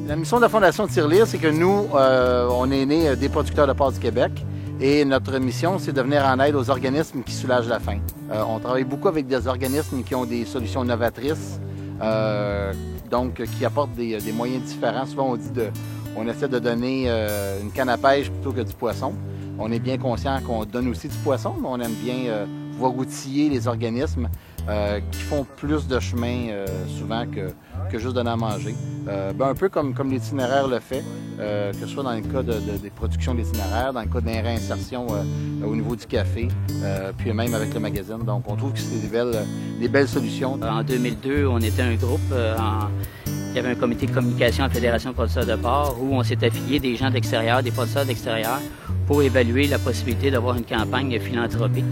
La mission de la Fondation Tirelire, c'est que nous, on est né des producteurs de pâtes du Québec et notre mission, c'est de venir en aide aux organismes qui soulagent la faim. On travaille beaucoup avec des organismes qui ont des solutions novatrices, donc qui apportent des moyens différents. Souvent, on essaie de donner une canne à pêche plutôt que du poisson. On est bien conscient qu'on donne aussi du poisson, mais on aime bien pouvoir outiller les organismes qui font plus de chemin souvent que juste donner à manger. Un peu comme l'itinéraire le fait, que ce soit dans le cas des productions d'itinéraire, dans le cas des réinsertions au niveau du café, puis même avec le magazine. Donc on trouve que c'est des belles solutions. En 2002, on était un groupe, il y avait un comité de communication à la Fédération de producteurs de porc où on s'est affilié des gens d'extérieur, des producteurs d'extérieur, pour évaluer la possibilité d'avoir une campagne philanthropique.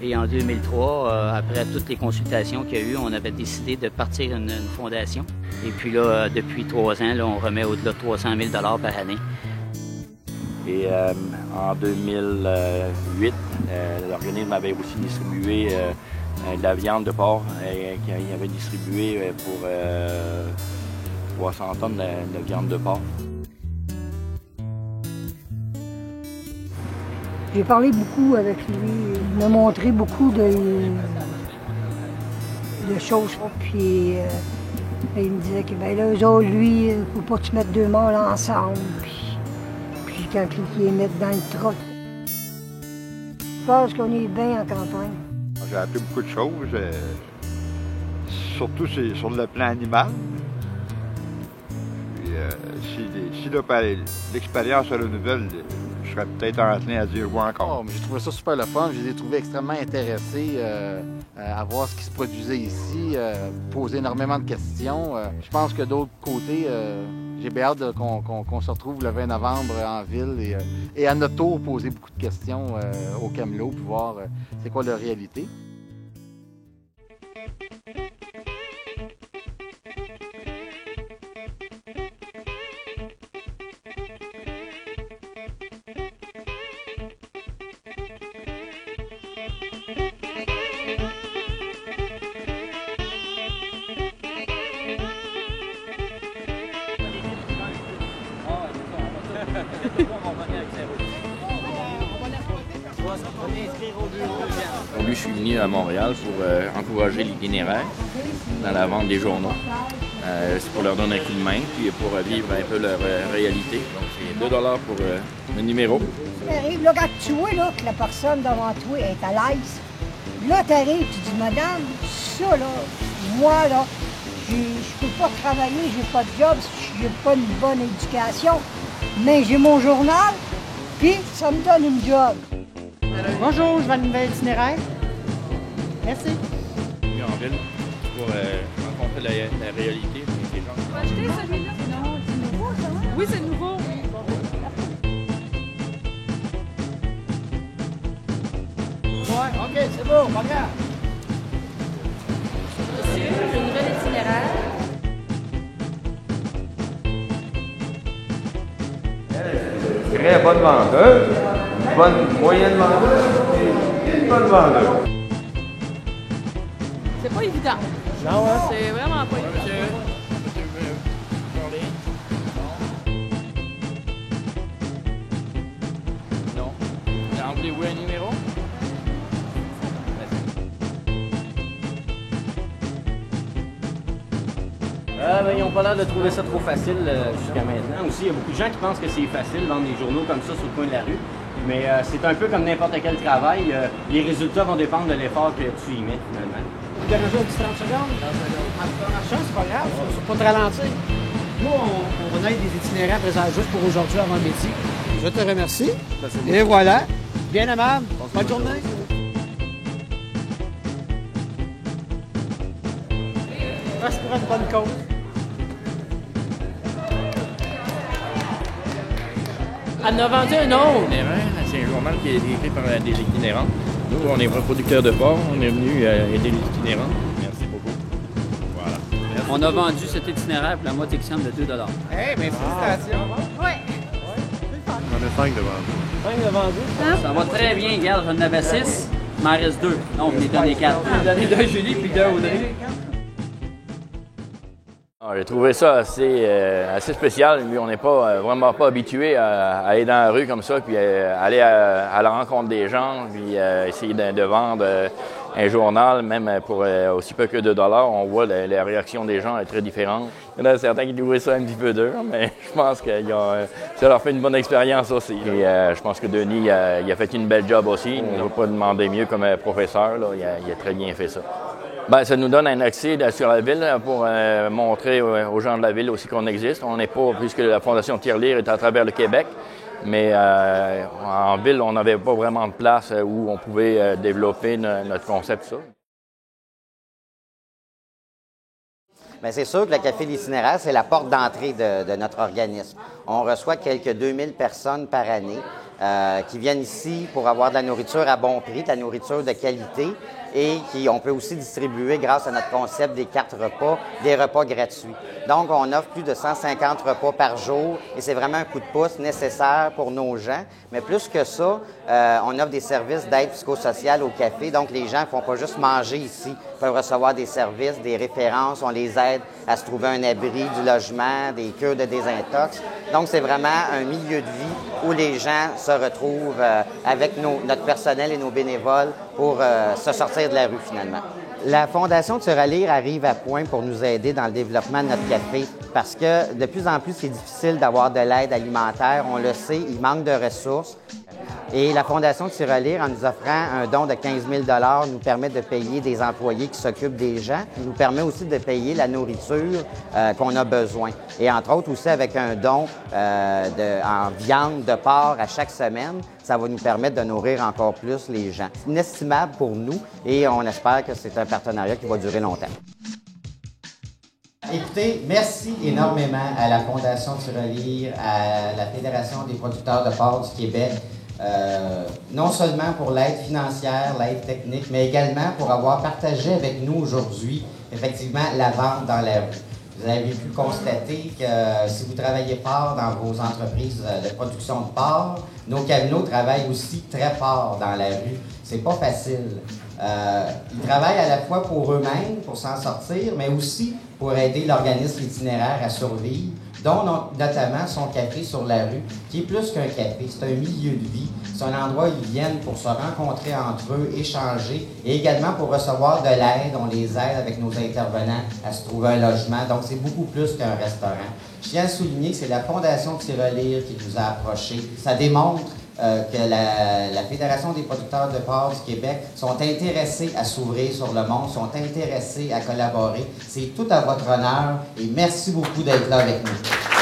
Et en 2003, après toutes les consultations qu'il y a eu, on avait décidé de partir une fondation. Et puis là, depuis 3 ans, là, on remet au-delà de 300 000 $ par année. Et en 2008, l'organisme avait aussi distribué de la viande de porc qu'il avait distribué pour 300 tonnes de viande de porc. J'ai parlé beaucoup avec lui, il m'a montré beaucoup de choses. Puis il me disait que ben là, eux autres, lui, il ne faut pas que tu mettes 2 mâles ensemble. Puis quand ils les mettent dans le troc. Je pense qu'on est bien en campagne. J'ai appris beaucoup de choses, surtout sur le plan animal. Puis, si l'expérience est nouvelle, je serais peut-être enclin à dire oui encore. J'ai trouvé ça super le fun. Je les ai trouvés extrêmement intéressés à voir ce qui se produisait ici, poser énormément de questions. Je pense que d'autre côté, j'ai bien hâte qu'on se retrouve le 20 novembre en ville et à notre tour poser beaucoup de questions au Camelot pour voir c'est quoi leur réalité. Aujourd'hui, je suis venu à Montréal pour encourager l'itinéraire dans la vente des journaux. C'est pour leur donner un coup de main, puis pour vivre un peu leur réalité. Donc, c'est 2 $ pour le numéro. T'arrives, là, quand tu vois là, que la personne devant toi est à l'aise, là, t'arrives, tu dis, madame, ça, là, moi, là, je peux pas travailler, j'ai pas de job, j'ai pas une bonne éducation, mais j'ai mon journal, puis ça me donne une job. Bonjour, je vais à une nouvelle itinéraire. Merci. Je suis en ville pour rencontrer la réalité des gens. Tu vas acheter celui-là? Non, c'est nouveau, ça, hein? Oui, c'est nouveau. Ouais, OK, c'est bon, regarde. Monsieur, j'ai une nouvelle itinéraire. Très bonne vendeuse, bonne moyenne vendeuse et une bonne vendeuse. C'est pas évident. Non, hein? C'est vraiment pas évident. Non. Voulez-vous un numéro? Ils n'ont pas l'air de trouver ça trop facile jusqu'à maintenant. Aussi, il y a beaucoup de gens qui pensent que c'est facile de vendre des journaux comme ça sur le coin de la rue. Mais c'est un peu comme n'importe quel travail. Les résultats vont dépendre de l'effort que tu y mets finalement. Vous dérangez un petit 30 secondes? En marchant, c'est pas grave, c'est pas de ralentir. Nous, on aide des itinéraires présents juste pour aujourd'hui avant le midi. Je te remercie. Et voilà. Bien aimable. Bonne journée. Reste pour une bonne cause. Elle en a vendu un autre. C'est un journal qui est écrit par des itinérants. Nous, on est producteurs de porc, on est venu aider les itinérants. Merci beaucoup. Voilà. Merci. On a vendu cet itinéraire pour la moitié de 2 $. Hey, mais félicitations. Oui. On a 5 de vendus. 5 de vendus. Ça va très bien. Regarde, j'en avais 6. Il m'en reste 2. Non, on m'en a donné 4. On m'a donné 2 à Julie puis 2 à Audrey. J'ai trouvé ça assez spécial. Lui, on n'est pas vraiment pas habitué à aller dans la rue comme ça, puis aller à la rencontre des gens, puis essayer de vendre un journal, même pour aussi peu que 2 $. On voit la réaction des gens est très différente. Il y en a certains qui trouvaient ça un petit peu dur, mais je pense que ça leur fait une bonne expérience aussi. Et je pense que Denis, il a fait une belle job aussi. On ne va pas demander mieux comme professeur. Là. Il a très bien fait ça. Bien, ça nous donne un accès sur la ville pour montrer aux gens de la ville aussi qu'on existe. On n'est pas, puisque la Fondation Tirelire est à travers le Québec, mais en ville, on n'avait pas vraiment de place où on pouvait développer notre concept. Ça. Bien, c'est sûr que le Café l'Itinéraire, c'est la porte d'entrée de notre organisme. On reçoit quelques 2000 personnes par année qui viennent ici pour avoir de la nourriture à bon prix, de la nourriture de qualité, et on peut aussi distribuer, grâce à notre concept des cartes repas, des repas gratuits. Donc, on offre plus de 150 repas par jour et c'est vraiment un coup de pouce nécessaire pour nos gens. Mais plus que ça, on offre des services d'aide psychosociale au café. Donc, les gens ne font pas juste manger ici, ils peuvent recevoir des services, des références. On les aide à se trouver un abri, du logement, des cures de désintox. Donc, c'est vraiment un milieu de vie où les gens se retrouvent avec notre personnel et nos bénévoles pour se sortir de la rue, finalement. La Fondation Tirelire arrive à point pour nous aider dans le développement de notre café parce que de plus en plus, c'est difficile d'avoir de l'aide alimentaire. On le sait, il manque de ressources. Et la Fondation Tirelire, en nous offrant un don de 15 000 $, nous permet de payer des employés qui s'occupent des gens. Il nous permet aussi de payer la nourriture qu'on a besoin. Et entre autres aussi avec un don en viande de porc à chaque semaine, ça va nous permettre de nourrir encore plus les gens. C'est inestimable pour nous et on espère que c'est un partenariat qui va durer longtemps. Écoutez, merci énormément à la Fondation Tirelire, à la Fédération des producteurs de porc du Québec, non seulement pour l'aide financière, l'aide technique, mais également pour avoir partagé avec nous aujourd'hui, effectivement, la vente dans la rue. Vous avez pu constater que si vous travaillez fort dans vos entreprises de production de porc, nos camions travaillent aussi très fort dans la rue. C'est pas facile. Ils travaillent à la fois pour eux-mêmes, pour s'en sortir, mais aussi pour aider l'organisme itinéraire à survivre, dont notamment son café sur la rue, qui est plus qu'un café, c'est un milieu de vie. C'est un endroit où ils viennent pour se rencontrer entre eux, échanger, et également pour recevoir de l'aide. On les aide avec nos intervenants à se trouver un logement. Donc, c'est beaucoup plus qu'un restaurant. Je tiens à souligner que c'est la Fondation Tirelire qui nous a approchés. Ça démontre que la Fédération des producteurs de porc du Québec sont intéressés à s'ouvrir sur le monde, sont intéressés à collaborer. C'est tout à votre honneur et merci beaucoup d'être là avec nous.